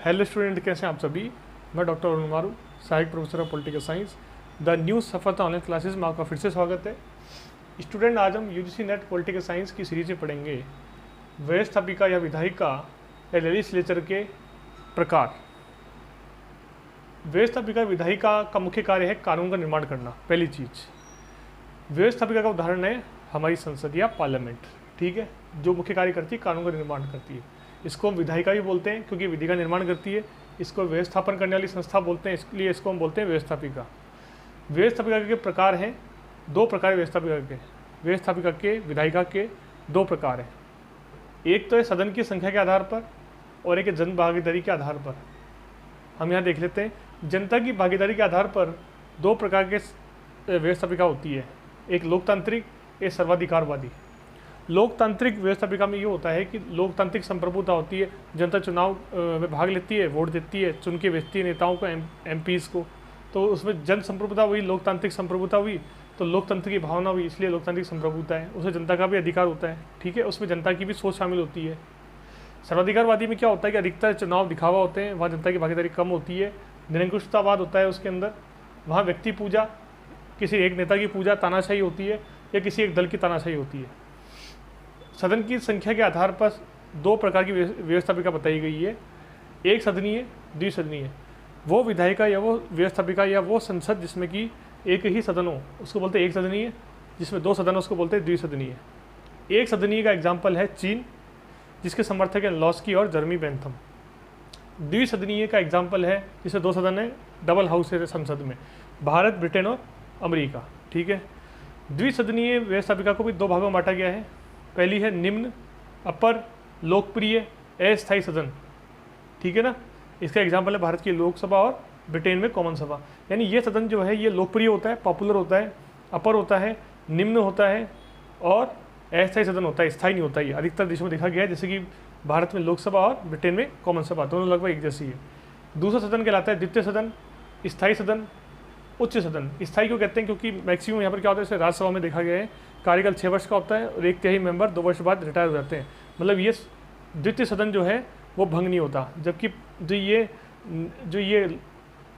Hello student, कैसे हैं आप सभी। मैं डॉक्टर अरुण मारू, सहायक professor of political science. The new सफलता ऑनलाइन क्लासेस में आपका फिर से स्वागत है। स्टूडेंट, आज हम यूजीसी नेट पॉलिटिकल साइंस की सीरीज में पढ़ेंगे व्यवस्थापिका या विधायिका या लेजिस्लेचर के प्रकार। व्यवस्थापिका विधायिका का मुख्य कार्य है कानून का निर्माण करना। पहली चीज, व्यवस्थापिका का उदाहरण है हमारी संसद या पार्लियामेंट, ठीक है, जो मुख्य कार्य करती है कानून का निर्माण करती है। इसको हम विधायिका भी बोलते हैं क्योंकि विधि का निर्माण करती है। इसको व्यवस्थापन करने वाली संस्था बोलते हैं, इसलिए इसको हम बोलते हैं व्यवस्थापिका। व्यवस्थापिका के प्रकार हैं, दो प्रकार है व्यवस्थापिका के विधायिका के दो प्रकार हैं। एक तो है सदन की संख्या के आधार पर और एक है जन भागीदारी के आधार पर। हम यहाँ देख लेते हैं, जनता की भागीदारी के आधार पर दो प्रकार के व्यवस्थापिका होती है, एक लोकतांत्रिक, एक सर्वाधिकारवादी। लोकतांत्रिक व्यवस्थापिका में ये होता है कि लोकतांत्रिक संप्रभुता होती है, जनता चुनाव में भाग लेती है, वोट देती है, चुन के भेजती है नेताओं को, एमपीज़ को, तो उसमें जन संप्रभुता हुई, लोकतांत्रिक संप्रभुता हुई, तो लोकतंत्र की भावना हुई, इसलिए लोकतांत्रिक संप्रभुता है। उसमें जनता का भी अधिकार होता है, ठीक है, उसमें जनता की भी सोच शामिल होती है। सर्वाधिकारवादी में क्या होता है कि अधिकतर चुनाव दिखावा होते हैं, वहाँ जनता की भागीदारी कम होती है, निरंकुशतावाद होता है उसके अंदर, वहाँ व्यक्ति पूजा, किसी एक नेता की पूजा, तानाशाही होती है या किसी एक दल की तानाशाही होती है। सदन की संख्या के आधार पर दो प्रकार की व्यवस्थापिका बताई गई है, एक सदनीय, द्विसदनीय। वो विधायिका या वो व्यवस्थापिका या वो संसद जिसमें कि एक ही सदन हो उसको बोलते हैं एक सदनीय, जिसमें दो सदन उसको बोलते हैं द्विसदनीय। एक सदनीय का एग्जाम्पल है चीन, जिसके समर्थक है लॉस्की और जर्मी बेंथम। द्विसदनीय का एग्जाम्पल है जिसमें दो सदन है, डबल हाउस है संसद में, भारत, ब्रिटेन और अमेरिका, ठीक है। द्विसदनीय व्यवस्थापिका को भी दो भागों में बांटा गया है। पहली है निम्न, अपर, लोकप्रिय, अस्थायी सदन, ठीक है ना। इसका एग्जाम्पल है भारत की लोकसभा और ब्रिटेन में कॉमन सभा। यानी ये सदन जो है ये लोकप्रिय होता है, पॉपुलर होता है, अपर होता है, निम्न होता है और अस्थायी सदन होता है, स्थायी नहीं होता है। अधिकतर देशों में देखा गया है, जैसे कि भारत में लोकसभा और ब्रिटेन में कॉमन सभा, दोनों लगभग एक जैसी है। दूसरा सदन कहलाता है द्वितीय सदन, स्थायी सदन, उच्च सदन। स्थायी क्यों कहते हैं? क्योंकि मैक्सिमम यहाँ पर क्या होता है, जैसे राज्यसभा में देखा गया है कार्यकाल 6 वर्ष का होता है और 1/3 मेंबर 2 वर्ष बाद रिटायर हो जाते हैं। मतलब ये द्वितीय सदन जो है वो भंग नहीं होता। जबकि जो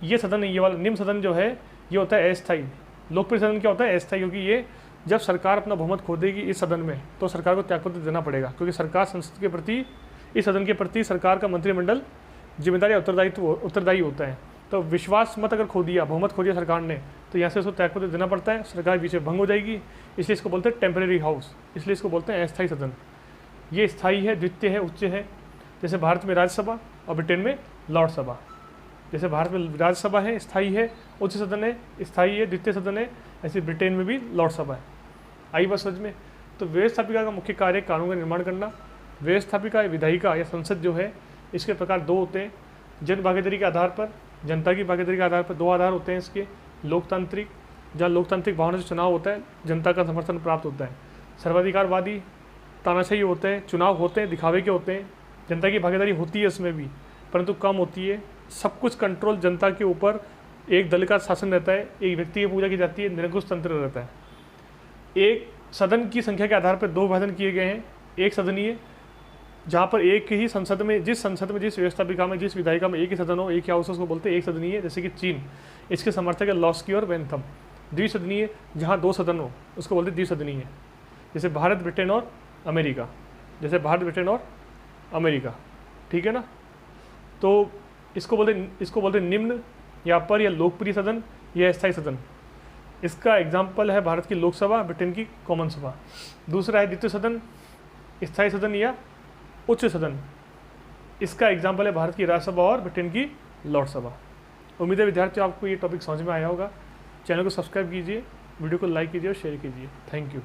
ये सदन, ये वाला निम्न सदन जो है ये होता है अस्थायी। लोकप्रिय सदन क्या होता है? अस्थायी, क्योंकि ये जब सरकार अपना बहुमत खो देगी इस सदन में तो सरकार को त्यागपत्र देना पड़ेगा, क्योंकि सरकार संसद के प्रति, इस सदन के प्रति सरकार का मंत्रिमंडल जिम्मेदारी उत्तरदायी होता है। तो विश्वास मत अगर खो दिया, बहुमत खो दिया सरकार ने, तो यहाँ से उसको त्यागपत्र देना पड़ता है, सरकार बीच में भंग हो जाएगी। इसलिए इसको बोलते हैं टेम्परेरी हाउस, इसलिए इसको बोलते हैं अस्थायी सदन। ये स्थायी है, द्वितीय है, उच्च है। जैसे भारत में राज्यसभा और ब्रिटेन में लॉर्ड सभा। जैसे भारत में राज्यसभा है, स्थायी है, उच्च सदन है, स्थायी है, द्वितीय सदन है, ऐसे ब्रिटेन में भी लॉर्ड सभा है। आई बात समझ में। तो व्यवस्थापिका का मुख्य कार्य कानून का निर्माण करना। व्यवस्थापिका या विधायिका या संसद जो है इसके प्रकार दो होते हैं, जन भागीदारी के आधार पर, जनता की भागीदारी के आधार पर। दो आधार होते हैं इसके, लोकतांत्रिक, जहाँ लोकतांत्रिक भावना से चुनाव होता है, जनता का समर्थन प्राप्त होता है। सर्वाधिकारवादी, तानाशाही होते हैं, चुनाव होते हैं, दिखावे के होते हैं, जनता की भागीदारी होती है इसमें भी, परंतु कम होती है। सब कुछ कंट्रोल जनता के ऊपर, एक दल का शासन रहता है, एक व्यक्ति की पूजा की जाती है, निरंकुश तंत्र रहता है। एक सदन की संख्या के आधार पर दो विभाजन किए गए हैं, एक सदनीय, जहाँ पर एक ही संसद में, जिस व्यवस्थापिका में, जिस विधायिका में एक ही सदन हो, एक ही हाउस, उसको बोलते हैं एक सदनीय, जैसे कि चीन, इसके समर्थक है लॉस्की और बेंथम। द्विसदनीय, जहाँ दो सदन हो, उसको बोलते हैं द्विसदनीय, जैसे भारत, ब्रिटेन और अमेरिका, ठीक है ना। तो इसको बोलते निम्न या अपर या लोकप्रिय सदन या अस्थायी सदन। इसका एग्जाम्पल है भारत की लोकसभा, ब्रिटेन की कॉमन सभा। दूसरा है द्वितीय सदन, स्थायी सदन या उच्च सदन। इसका एग्जाम्पल है भारत की राज्यसभा और ब्रिटेन की लॉर्ड सभा। उम्मीद है विद्यार्थियों आपको ये टॉपिक समझ में आया होगा। चैनल को सब्सक्राइब कीजिए, वीडियो को लाइक कीजिए और शेयर कीजिए। Thank you.